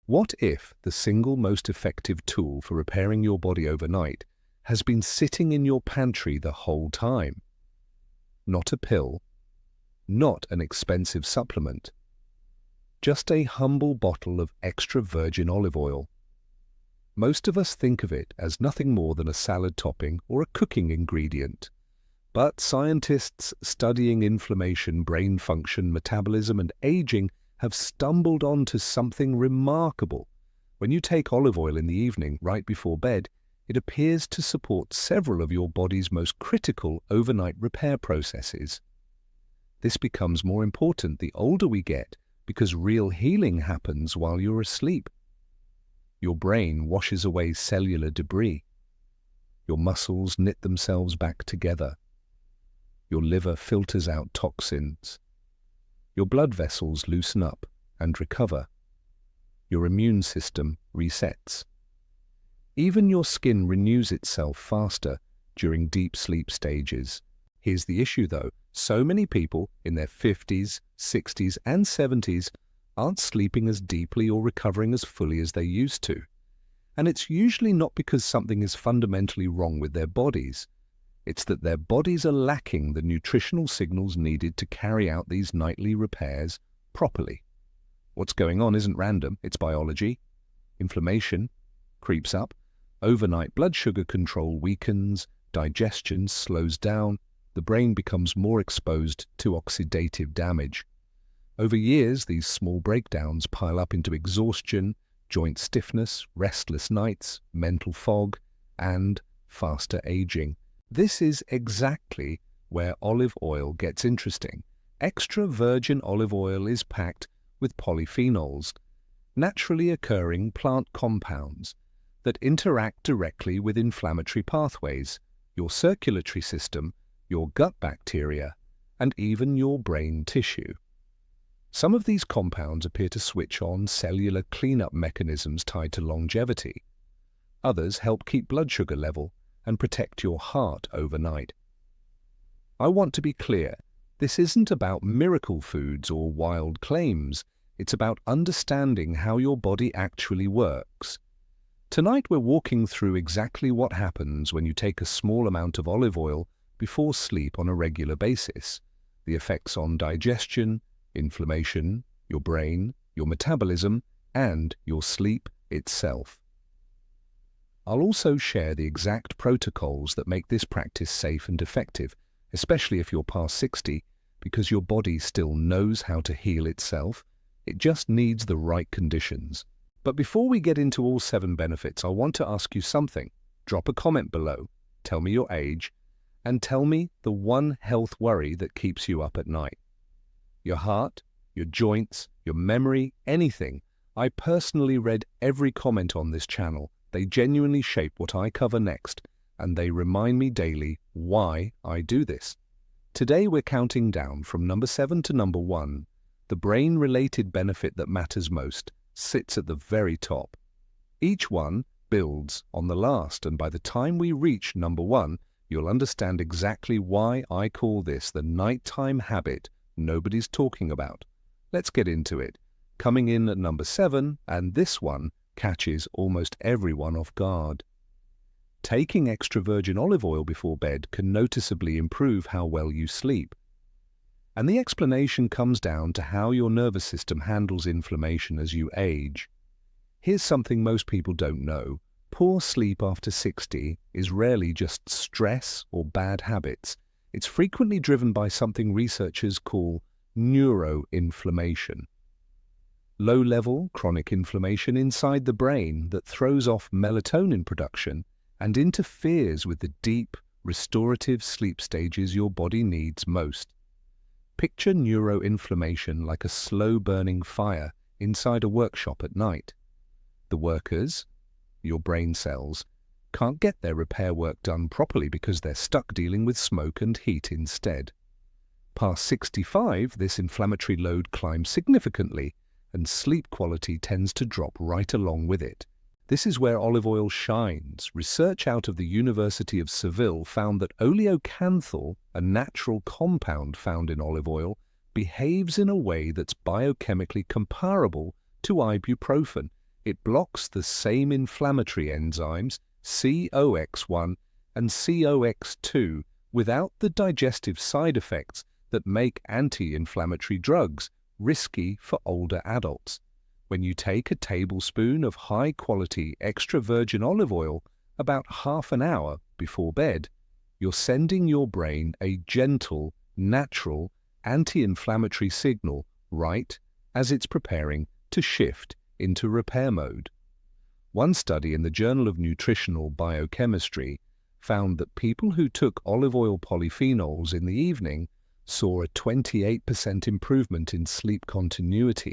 What if the single most effective tool for repairing your body overnight has been sitting in your pantry the whole time? Not a pill, not an expensive supplement, just a humble bottle of extra virgin olive oil. Most of us think of it as nothing more than a salad topping or a cooking ingredient. But scientists studying inflammation, brain function, metabolism, and aging have stumbled onto something remarkable. When you take olive oil in the evening, right before bed, it appears to support several of your body's most critical overnight repair processes. This becomes more important the older we get because real healing happens while you're asleep. Your brain washes away cellular debris. Your muscles knit themselves back together. Your liver filters out toxins. Your blood vessels loosen up and recover. Your immune system resets. Even your skin renews itself faster during deep sleep stages. Here's the issue though, so many people in their 50s, 60s and 70s aren't sleeping as deeply or recovering as fully as they used to. And it's usually not because something is fundamentally wrong with their bodies. It's that their bodies are lacking the nutritional signals needed to carry out these nightly repairs properly. What's going on isn't random, it's biology. Inflammation creeps up, overnight blood sugar control weakens, digestion slows down, the brain becomes more exposed to oxidative damage. Over years, these small breakdowns pile up into exhaustion, joint stiffness, restless nights, mental fog, and faster aging. This is exactly where olive oil gets interesting. Extra virgin olive oil is packed with polyphenols, naturally occurring plant compounds that interact directly with inflammatory pathways, your circulatory system, your gut bacteria, and even your brain tissue. Some of these compounds appear to switch on cellular cleanup mechanisms tied to longevity. Others help keep blood sugar level and protect your heart overnight. I want to be clear, this isn't about miracle foods or wild claims. It's about understanding how your body actually works. Tonight we're walking through exactly what happens when you take a small amount of olive oil before sleep on a regular basis, the effects on digestion, inflammation, your brain, your metabolism, and your sleep itself. I'll also share the exact protocols that make this practice safe and effective, especially if you're past 60, because your body still knows how to heal itself. It just needs the right conditions. But before we get into all 7 benefits, I want to ask you something. Drop a comment below, tell me your age, and tell me the one health worry that keeps you up at night. Your heart, your joints, your memory, anything. I personally read every comment on this channel. They genuinely shape what I cover next, and they remind me daily why I do this. Today we're counting down from number 7 to number 1. The brain-related benefit that matters most sits at the very top. Each one builds on the last, and by the time we reach number 1, you'll understand exactly why I call this the nighttime habit nobody's talking about. Let's get into it. Coming in at number 7, and this one catches almost everyone off guard. Taking extra virgin olive oil before bed can noticeably improve how well you sleep. And the explanation comes down to how your nervous system handles inflammation as you age. Here's something most people don't know. Poor sleep after 60 is rarely just stress or bad habits. It's frequently driven by something researchers call neuroinflammation. Low-level chronic inflammation inside the brain that throws off melatonin production and interferes with the deep, restorative sleep stages your body needs most. Picture neuroinflammation like a slow-burning fire inside a workshop at night. The workers, your brain cells, can't get their repair work done properly because they're stuck dealing with smoke and heat instead. Past 65, this inflammatory load climbs significantly, and sleep quality tends to drop right along with it. This is where olive oil shines. Research out of the University of Seville found that oleocanthal, a natural compound found in olive oil, behaves in a way that's biochemically comparable to ibuprofen. It blocks the same inflammatory enzymes, COX-1 and COX-2, without the digestive side effects that make anti-inflammatory drugs risky for older adults. When you take a tablespoon of high-quality extra virgin olive oil about half an hour before bed, you're sending your brain a gentle, natural, anti-inflammatory signal right as it's preparing to shift into repair mode. One study in the Journal of Nutritional Biochemistry found that people who took olive oil polyphenols in the evening saw a 28% improvement in sleep continuity,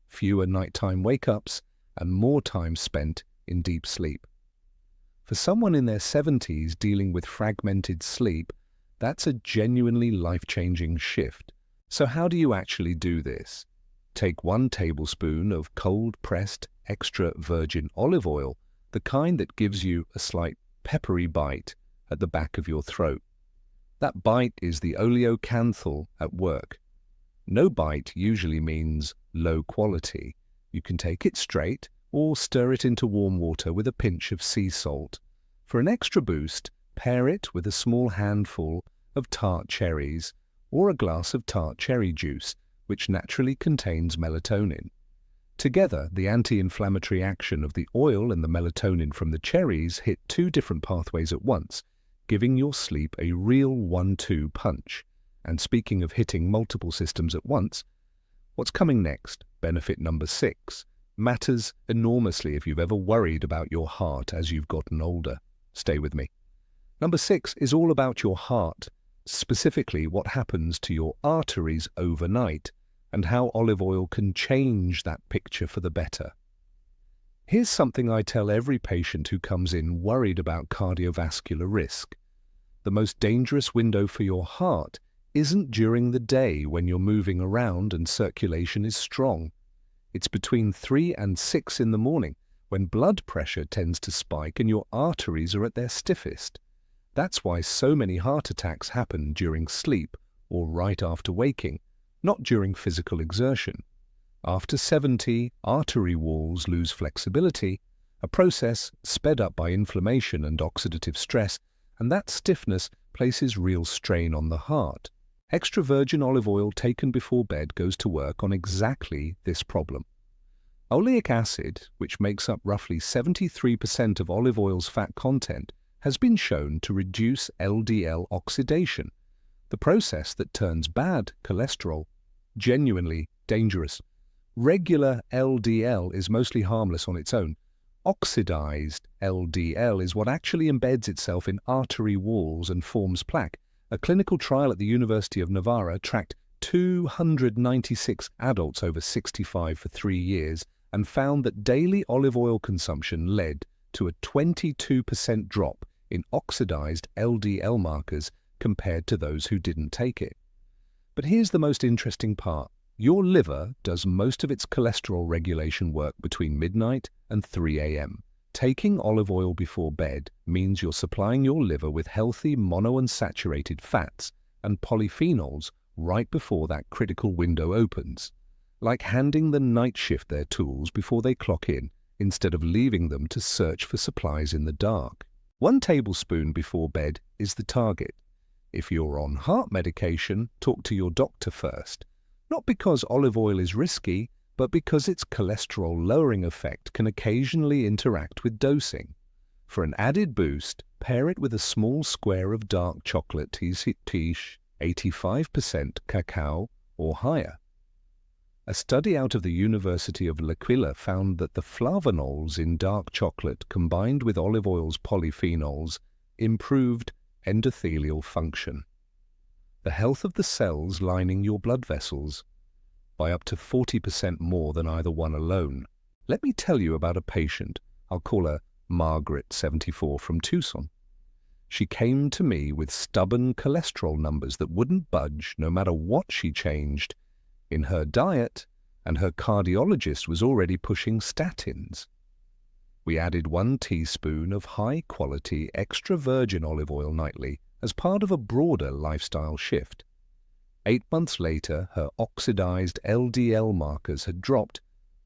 fewer nighttime wake-ups, and more time spent in deep sleep. For someone in their 70s dealing with fragmented sleep, that's a genuinely life-changing shift. So how do you actually do this? Take 1 tablespoon of cold-pressed extra virgin olive oil, the kind that gives you a slight peppery bite at the back of your throat. That bite is the oleocanthal at work. No bite usually means low quality. You can take it straight or stir it into warm water with a pinch of sea salt. For an extra boost, pair it with a small handful of tart cherries or a glass of tart cherry juice, which naturally contains melatonin. Together, the anti-inflammatory action of the oil and the melatonin from the cherries hit 2 different pathways at once, giving your sleep a real 1-2 punch. And speaking of hitting multiple systems at once, what's coming next, benefit number 6, matters enormously if you've ever worried about your heart as you've gotten older. Stay with me. Number 6 is all about your heart, specifically what happens to your arteries overnight and how olive oil can change that picture for the better. Here's something I tell every patient who comes in worried about cardiovascular risk. The most dangerous window for your heart isn't during the day when you're moving around and circulation is strong. It's between 3 and 6 in the morning when blood pressure tends to spike and your arteries are at their stiffest. That's why so many heart attacks happen during sleep or right after waking, not during physical exertion. After 70, artery walls lose flexibility, a process sped up by inflammation and oxidative stress, and that stiffness places real strain on the heart. Extra virgin olive oil taken before bed goes to work on exactly this problem. Oleic acid, which makes up roughly 73% of olive oil's fat content, has been shown to reduce LDL oxidation, the process that turns bad cholesterol genuinely dangerous. Regular LDL is mostly harmless on its own. Oxidized LDL is what actually embeds itself in artery walls and forms plaque. A clinical trial at the University of Navarra tracked 296 adults over 65 for 3 years and found that daily olive oil consumption led to a 22% drop in oxidized LDL markers compared to those who didn't take it. But here's the most interesting part. Your liver does most of its cholesterol regulation work between midnight and 3 a.m. Taking olive oil before bed means you're supplying your liver with healthy monounsaturated fats and polyphenols right before that critical window opens, like handing the night shift their tools before they clock in instead of leaving them to search for supplies in the dark. 1 tablespoon before bed is the target. If you're on heart medication, talk to your doctor first. Not because olive oil is risky, but because its cholesterol-lowering effect can occasionally interact with dosing. For an added boost, pair it with a small square of dark chocolate tiche, 85% cacao or higher. A study out of the University of L'Aquila found that the flavonols in dark chocolate combined with olive oil's polyphenols improved endothelial function, the health of the cells lining your blood vessels, by up to 40% more than either one alone. Let me tell you about a patient. I'll call her Margaret, 74, from Tucson. She came to me with stubborn cholesterol numbers that wouldn't budge no matter what she changed in her diet, and her cardiologist was already pushing statins. We added 1 teaspoon of high-quality extra virgin olive oil nightly as part of a broader lifestyle shift. 8 months later, her oxidized LDL markers had dropped,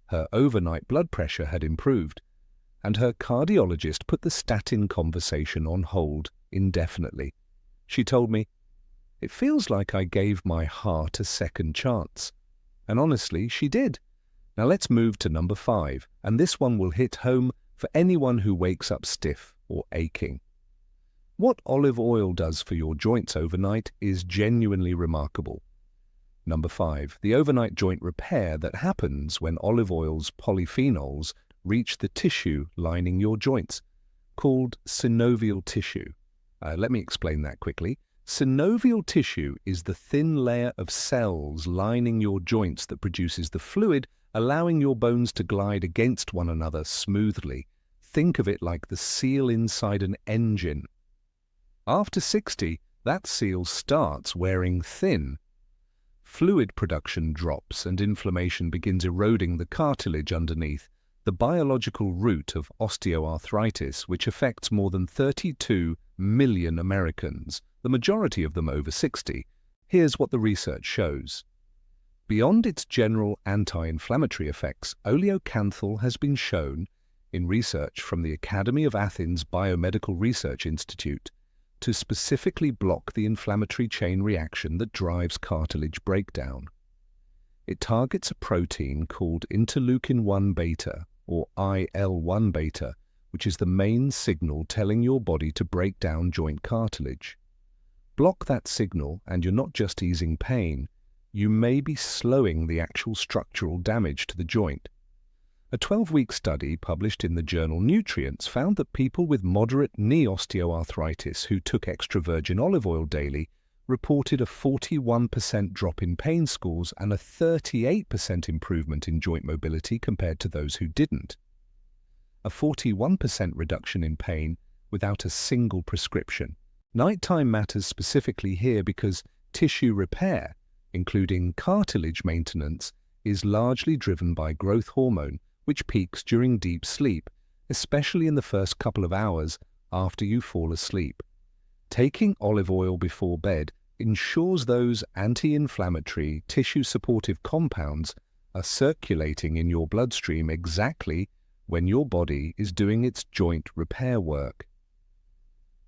Her overnight blood pressure had improved, and her cardiologist put the statin conversation on hold indefinitely. She told me, "It feels like I gave my heart a second chance." And honestly, she did. Now let's move to number 5, and this one will hit home for anyone who wakes up stiff or aching. What olive oil does for your joints overnight is genuinely remarkable. Number 5, the overnight joint repair that happens when olive oil's polyphenols reach the tissue lining your joints, called synovial tissue. Let me explain that quickly. Synovial tissue is the thin layer of cells lining your joints that produces the fluid, allowing your bones to glide against one another smoothly. Think of it like the seal inside an engine. After 60, that seal starts wearing thin. Fluid production drops and inflammation begins eroding the cartilage underneath, the biological root of osteoarthritis, which affects more than 32 million Americans, the majority of them over 60. Here's what the research shows. Beyond its general anti-inflammatory effects, oleocanthal has been shown, in research from the Academy of Athens Biomedical Research Institute, to specifically block the inflammatory chain reaction that drives cartilage breakdown. It targets a protein called interleukin-1 beta, or IL-1 beta, which is the main signal telling your body to break down joint cartilage. Block that signal and you're not just easing pain, you may be slowing the actual structural damage to the joint. A 12-week study published in the journal Nutrients found that people with moderate knee osteoarthritis who took extra virgin olive oil daily reported a 41% drop in pain scores and a 38% improvement in joint mobility compared to those who didn't. A 41% reduction in pain without a single prescription. Nighttime matters specifically here because tissue repair, including cartilage maintenance, is largely driven by growth hormone, which peaks during deep sleep, especially in the first couple of hours after you fall asleep. Taking olive oil before bed ensures those anti-inflammatory, tissue-supportive compounds are circulating in your bloodstream exactly when your body is doing its joint repair work.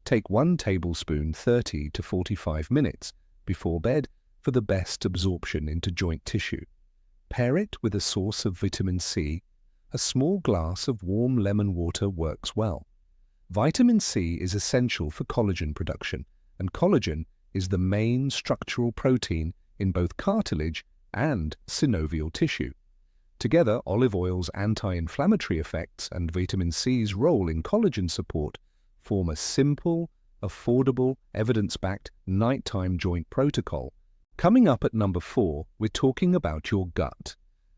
Take 1 tablespoon 30 to 45 minutes before bed for the best absorption into joint tissue. Pair it with a source of vitamin C. A small glass of warm lemon water works well. Vitamin C is essential for collagen production, and collagen is the main structural protein in both cartilage and synovial tissue. Together, olive oil's anti-inflammatory effects and vitamin C's role in collagen support form a simple, affordable, evidence-backed nighttime joint protocol. Coming up at number 4, we're talking about your gut.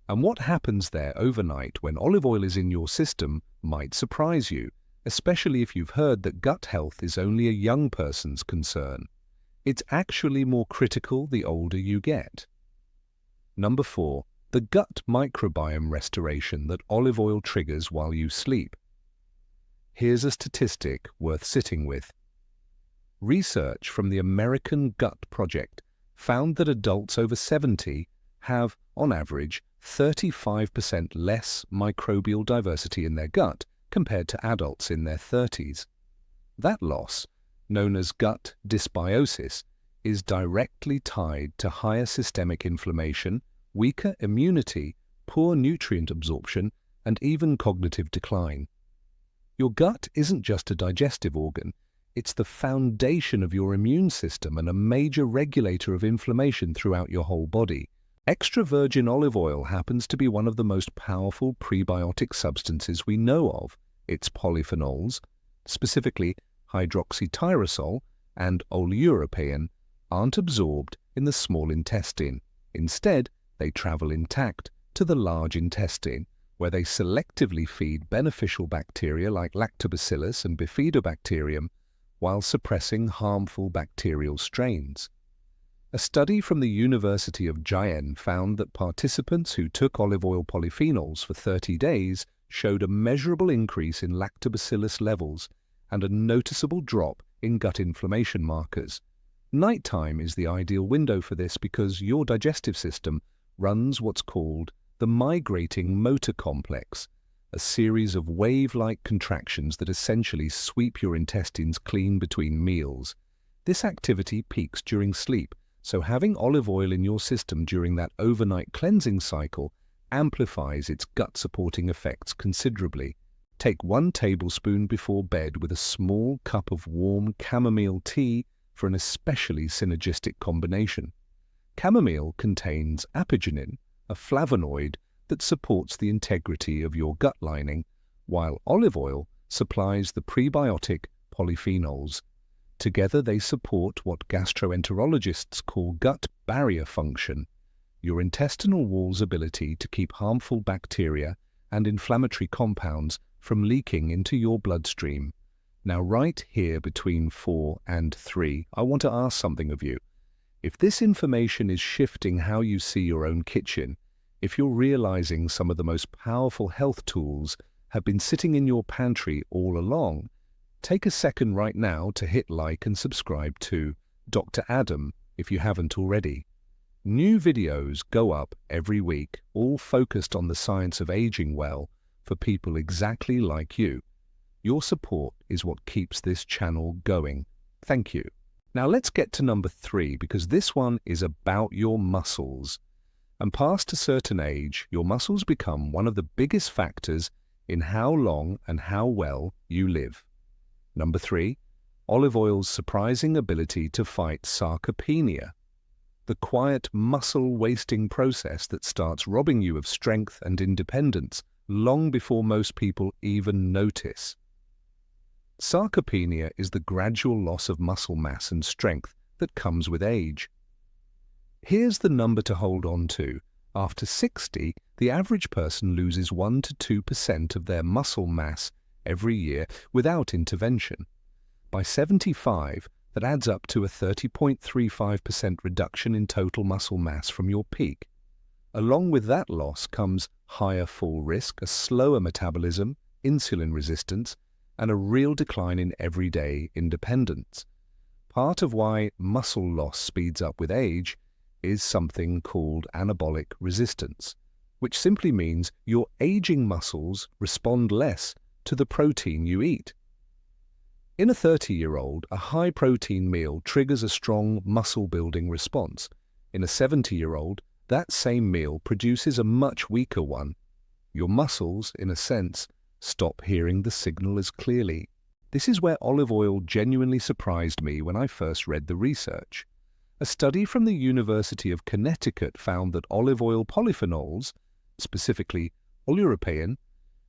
And what happens there overnight when olive oil is in your system might surprise you, especially if you've heard that gut health is only a young person's concern. It's actually more critical the older you get. Number 4, the gut microbiome restoration that olive oil triggers while you sleep. Here's a statistic worth sitting with. Research from the American Gut Project found that adults over 70 have, on average, 35% less microbial diversity in their gut compared to adults in their 30s. That loss, known as gut dysbiosis, is directly tied to higher systemic inflammation, weaker immunity, poor nutrient absorption, and even cognitive decline. Your gut isn't just a digestive organ, it's the foundation of your immune system and a major regulator of inflammation throughout your whole body. Extra virgin olive oil happens to be one of the most powerful prebiotic substances we know of. Its polyphenols, specifically hydroxytyrosol and oleuropein, aren't absorbed in the small intestine. Instead, they travel intact to the large intestine, where they selectively feed beneficial bacteria like lactobacillus and bifidobacterium, while suppressing harmful bacterial strains. A study from the University of Jaén found that participants who took olive oil polyphenols for 30 days showed a measurable increase in lactobacillus levels and a noticeable drop in gut inflammation markers. Nighttime is the ideal window for this because your digestive system runs what's called the migrating motor complex, a series of wave-like contractions that essentially sweep your intestines clean between meals. This activity peaks during sleep, so having olive oil in your system during that overnight cleansing cycle amplifies its gut-supporting effects considerably. Take 1 tablespoon before bed with a small cup of warm chamomile tea for an especially synergistic combination. Chamomile contains apigenin, a flavonoid that supports the integrity of your gut lining, while olive oil supplies the prebiotic polyphenols. Together they support what gastroenterologists call gut barrier function, your intestinal wall's ability to keep harmful bacteria and inflammatory compounds from leaking into your bloodstream. Now, right here between 4 and 3, I want to ask something of you. If this information is shifting how you see your own kitchen, if you're realizing some of the most powerful health tools have been sitting in your pantry all along, take a second right now to hit like and subscribe to Dr. Adam if you haven't already. New videos go up every week, all focused on the science of aging well for people exactly like you. Your support is what keeps this channel going. Thank you. Now let's get to number 3, because this one is about your muscles. And past a certain age, your muscles become one of the biggest factors in how long and how well you live. Number 3, olive oil's surprising ability to fight sarcopenia, the quiet muscle-wasting process that starts robbing you of strength and independence long before most people even notice. Sarcopenia is the gradual loss of muscle mass and strength that comes with age. Here's the number to hold on to. After 60, the average person loses 1 to 2% of their muscle mass every year without intervention. By 75, that adds up to a 30.35% reduction in total muscle mass from your peak. Along with that loss comes higher fall risk, a slower metabolism, insulin resistance, and a real decline in everyday independence. Part of why muscle loss speeds up with age is something called anabolic resistance, which simply means your aging muscles respond less to the protein you eat. In a 30-year-old, a high-protein meal triggers a strong muscle-building response. In a 70-year-old, that same meal produces a much weaker one. Your muscles, in a sense, stop hearing the signal as clearly. This is where olive oil genuinely surprised me when I first read the research. A study from the University of Connecticut found that olive oil polyphenols, specifically oleuropein,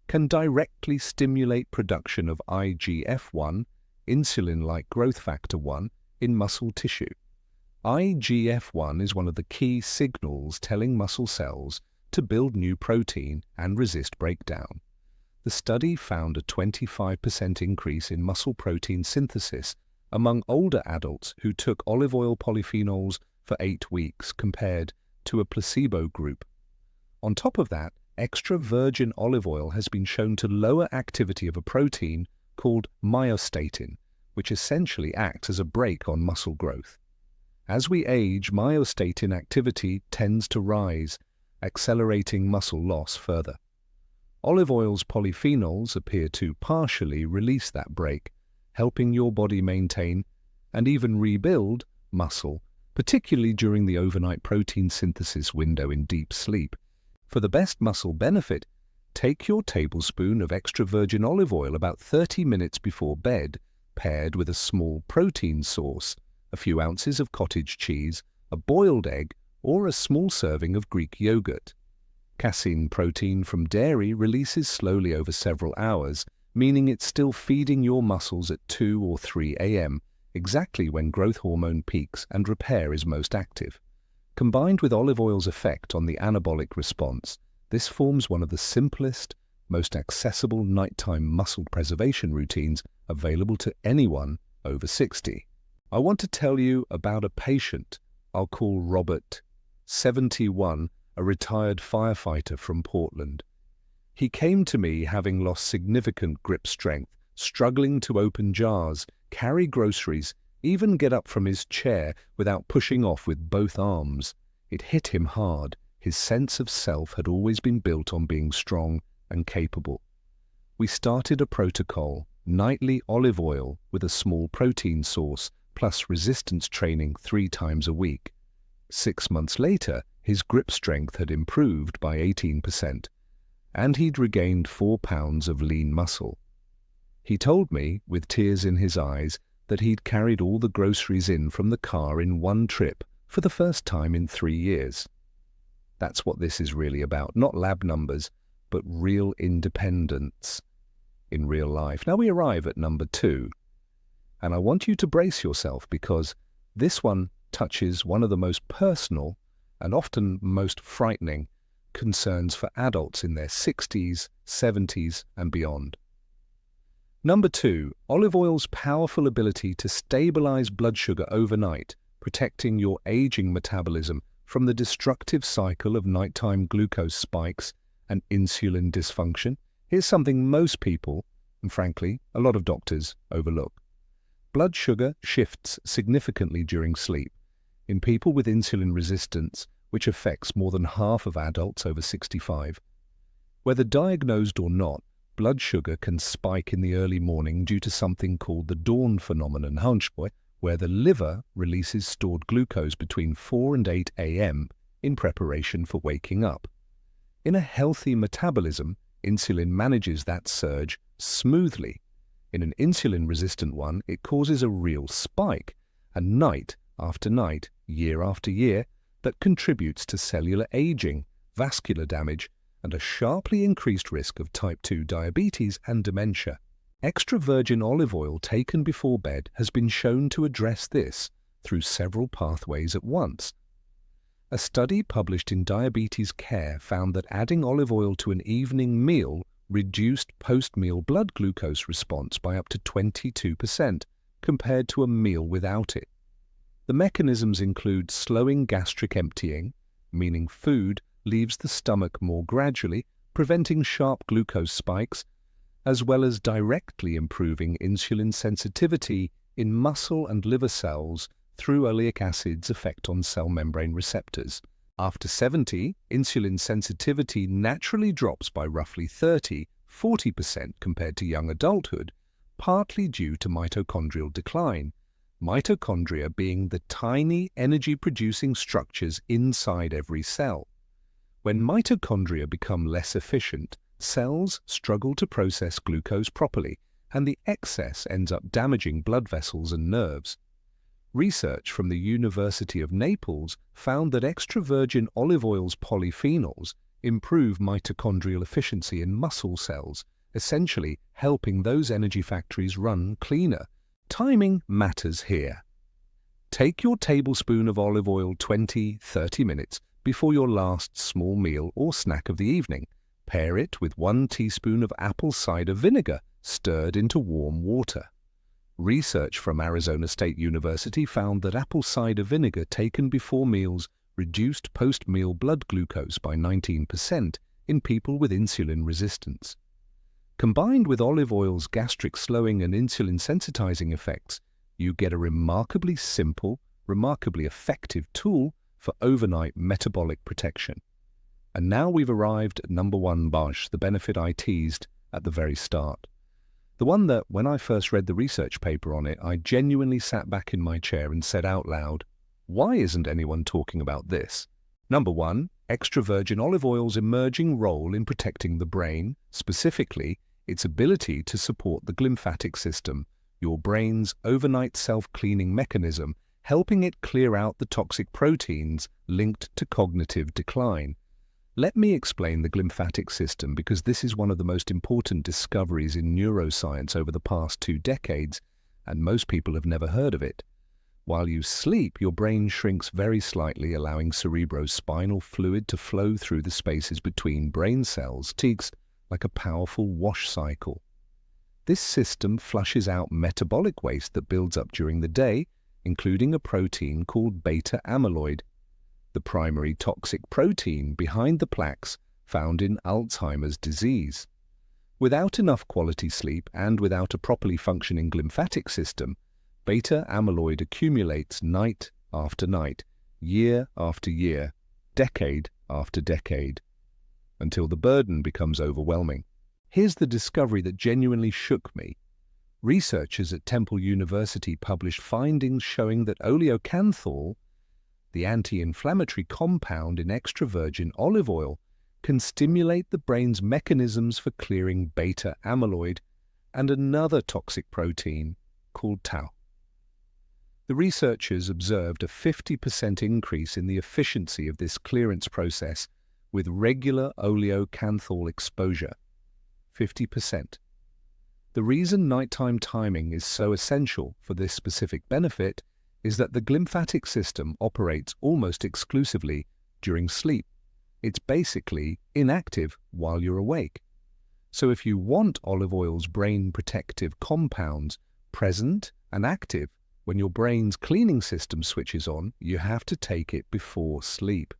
can directly stimulate production of IGF-1, insulin-like growth factor 1, in muscle tissue. IGF-1 is one of the key signals telling muscle cells to build new protein and resist breakdown. The study found a 25% increase in muscle protein synthesis among older adults who took olive oil polyphenols for 8 weeks compared to a placebo group. On top of that, extra virgin olive oil has been shown to lower activity of a protein called myostatin, which essentially acts as a brake on muscle growth. As we age, myostatin activity tends to rise, accelerating muscle loss further. Olive oil's polyphenols appear to partially release that brake, helping your body maintain and even rebuild muscle, particularly during the overnight protein synthesis window in deep sleep. For the best muscle benefit, take your tablespoon of extra virgin olive oil about 30 minutes before bed, paired with a small protein source, a few ounces of cottage cheese, a boiled egg, or a small serving of Greek yogurt. Casein protein from dairy releases slowly over several hours, meaning it's still feeding your muscles at 2 or 3 a.m., exactly when growth hormone peaks and repair is most active. Combined with olive oil's effect on the anabolic response, this forms one of the simplest, most accessible nighttime muscle preservation routines available to anyone over 60. I want to tell you about a patient I'll call Robert, 71, a retired firefighter from Portland. He came to me having lost significant grip strength, struggling to open jars, carry groceries, even get up from his chair without pushing off with both arms. It hit him hard. His sense of self had always been built on being strong and capable. We started a protocol, nightly olive oil with a small protein source, plus resistance training 3 times a week. 6 months later, his grip strength had improved by 18%, and he'd regained 4 pounds of lean muscle. He told me, with tears in his eyes, that he'd carried all the groceries in from the car in one trip for the first time in 3 years. That's what this is really about, not lab numbers, but real independence in real life. Now we arrive at number 2, and I want you to brace yourself because this one touches one of the most personal and often most frightening concerns for adults in their 60s, 70s, and beyond. Number 2, olive oil's powerful ability to stabilize blood sugar overnight, protecting your aging metabolism from the destructive cycle of nighttime glucose spikes and insulin dysfunction. Here's something most people, and frankly, a lot of doctors, overlook. Blood sugar shifts significantly during sleep. In people with insulin resistance, which affects more than half of adults over 65. Whether diagnosed or not, blood sugar can spike in the early morning due to something called the dawn phenomenon, where the liver releases stored glucose between 4 and 8 a.m. in preparation for waking up. In a healthy metabolism, insulin manages that surge smoothly. In an insulin-resistant one, it causes a real spike, and night after night, year after year, that contributes to cellular aging, vascular damage, and a sharply increased risk of type 2 diabetes and dementia. Extra virgin olive oil taken before bed has been shown to address this through several pathways at once. A study published in Diabetes Care found that adding olive oil to an evening meal reduced post-meal blood glucose response by up to 22% compared to a meal without it. The mechanisms include slowing gastric emptying, meaning food leaves the stomach more gradually, preventing sharp glucose spikes, as well as directly improving insulin sensitivity in muscle and liver cells through oleic acid's effect on cell membrane receptors. After 70, insulin sensitivity naturally drops by roughly 30–40% compared to young adulthood, partly due to mitochondrial decline. Mitochondria being the tiny energy-producing structures inside every cell. When mitochondria become less efficient, cells struggle to process glucose properly, and the excess ends up damaging blood vessels and nerves. Research from the University of Naples found that extra virgin olive oil's polyphenols improve mitochondrial efficiency in muscle cells, essentially helping those energy factories run cleaner. Timing matters here. Take your tablespoon of olive oil 20–30 minutes before your last small meal or snack of the evening. Pair it with 1 teaspoon of apple cider vinegar stirred into warm water. Research from Arizona State University found that apple cider vinegar taken before meals reduced post-meal blood glucose by 19% in people with insulin resistance. Combined with olive oil's gastric slowing and insulin sensitizing effects, you get a remarkably simple, remarkably effective tool for overnight metabolic protection. And now we've arrived at number 1, Bosch, the benefit I teased at the very start. The one that, when I first read the research paper on it, I genuinely sat back in my chair and said out loud, why isn't anyone talking about this? Number 1, extra virgin olive oil's emerging role in protecting the brain, specifically its ability to support the glymphatic system, your brain's overnight self-cleaning mechanism, helping it clear out the toxic proteins linked to cognitive decline. Let me explain the glymphatic system because this is one of the most important discoveries in neuroscience over the past 2 decades, and most people have never heard of it. While you sleep, your brain shrinks very slightly, allowing cerebrospinal fluid to flow through the spaces between brain cells, like a powerful wash cycle. This system flushes out metabolic waste that builds up during the day, including a protein called beta amyloid, the primary toxic protein behind the plaques found in Alzheimer's disease. Without enough quality sleep and without a properly functioning glymphatic system, beta amyloid accumulates night after night, year after year, decade after decade, until the burden becomes overwhelming. Here's the discovery that genuinely shook me. Researchers at Temple University published findings showing that oleocanthal, the anti-inflammatory compound in extra virgin olive oil, can stimulate the brain's mechanisms for clearing beta amyloid and another toxic protein called tau. The researchers observed a 50% increase in the efficiency of this clearance process with regular oleocanthal exposure. 50%. The reason nighttime timing is so essential for this specific benefit is that the glymphatic system operates almost exclusively during sleep. It's basically inactive while you're awake. So if you want olive oil's brain protective compounds present and active when your brain's cleaning system switches on, you have to take it before sleep.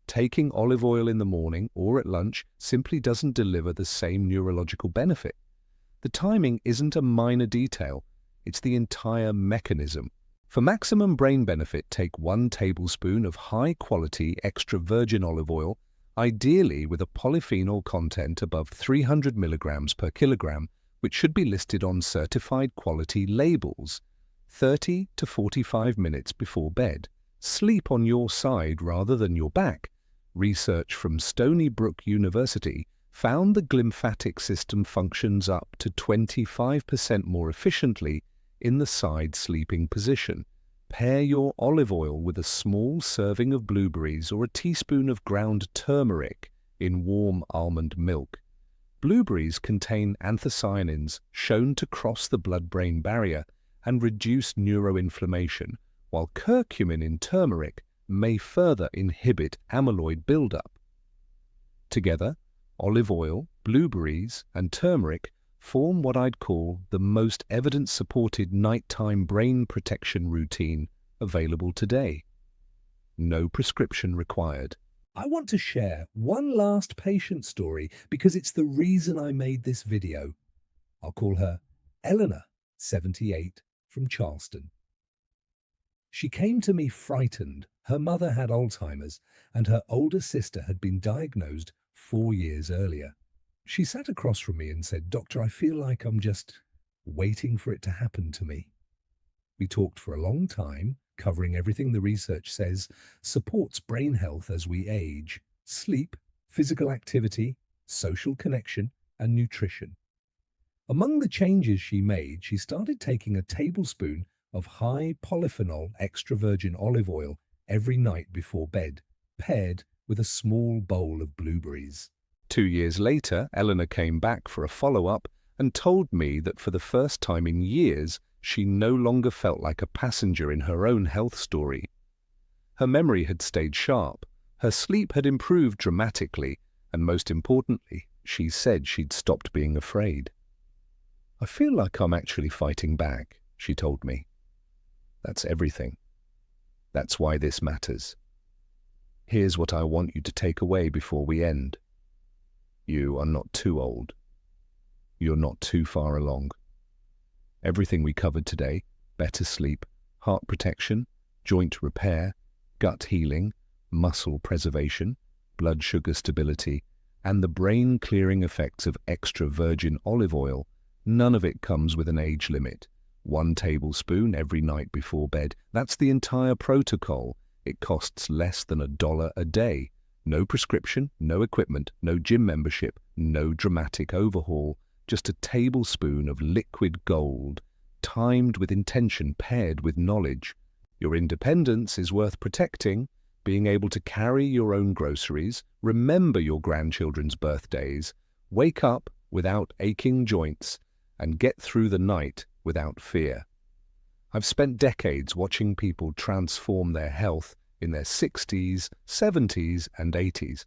Taking olive oil in the morning or at lunch simply doesn't deliver the same neurological benefit. The timing isn't a minor detail, it's the entire mechanism. For maximum brain benefit, take 1 tablespoon of high-quality extra virgin olive oil, ideally with a polyphenol content above 300 milligrams per kilogram, which should be listed on certified quality labels, 30 to 45 minutes before bed. Sleep on your side rather than your back. Research from Stony Brook University found the glymphatic system functions up to 25% more efficiently in the side sleeping position. Pair your olive oil with a small serving of blueberries or a teaspoon of ground turmeric in warm almond milk. Blueberries contain anthocyanins shown to cross the blood-brain barrier and reduce neuroinflammation, while curcumin in turmeric may further inhibit amyloid buildup. Together, olive oil, blueberries, and turmeric form what I'd call the most evidence-supported nighttime brain protection routine available today. No prescription required. I want to share one last patient story because it's the reason I made this video. I'll call her Eleanor, 78, from Charleston. She came to me frightened. Her mother had Alzheimer's and her older sister had been diagnosed 4 years earlier. She sat across from me and said, "Doctor, I feel like I'm just waiting for it to happen to me." We talked for a long time, covering everything the research says supports brain health as we age: sleep, physical activity, social connection, and nutrition. Among the changes she made, she started taking a tablespoon of high polyphenol extra virgin olive oil every night before bed, paired with a small bowl of blueberries. 2 years later, Eleanor came back for a follow-up and told me that for the first time in years, she no longer felt like a passenger in her own health story. Her memory had stayed sharp, her sleep had improved dramatically, and most importantly, she said she'd stopped being afraid. "I feel like I'm actually fighting back," she told me. That's everything. That's why this matters. Here's what I want you to take away before we end. You are not too old. You're not too far along. Everything we covered today, better sleep, heart protection, joint repair, gut healing, muscle preservation, blood sugar stability, and the brain-clearing effects of extra virgin olive oil, none of it comes with an age limit. 1 tablespoon every night before bed. That's the entire protocol. It costs less than $1 a day. No prescription, no equipment, no gym membership, no dramatic overhaul. Just a tablespoon of liquid gold, timed with intention, paired with knowledge. Your independence is worth protecting. Being able to carry your own groceries, remember your grandchildren's birthdays, wake up without aching joints, and get through the night without fear. I've spent decades watching people transform their health in their 60s, 70s, and 80s.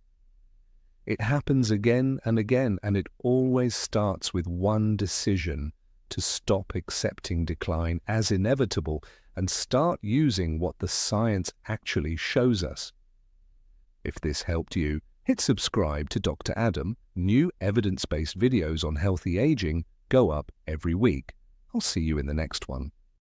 It happens again and again, and it always starts with one decision: to stop accepting decline as inevitable and start using what the science actually shows us. If this helped you, hit subscribe to Dr. Adam. New evidence-based videos on healthy aging go up every week. I'll see you in the next one.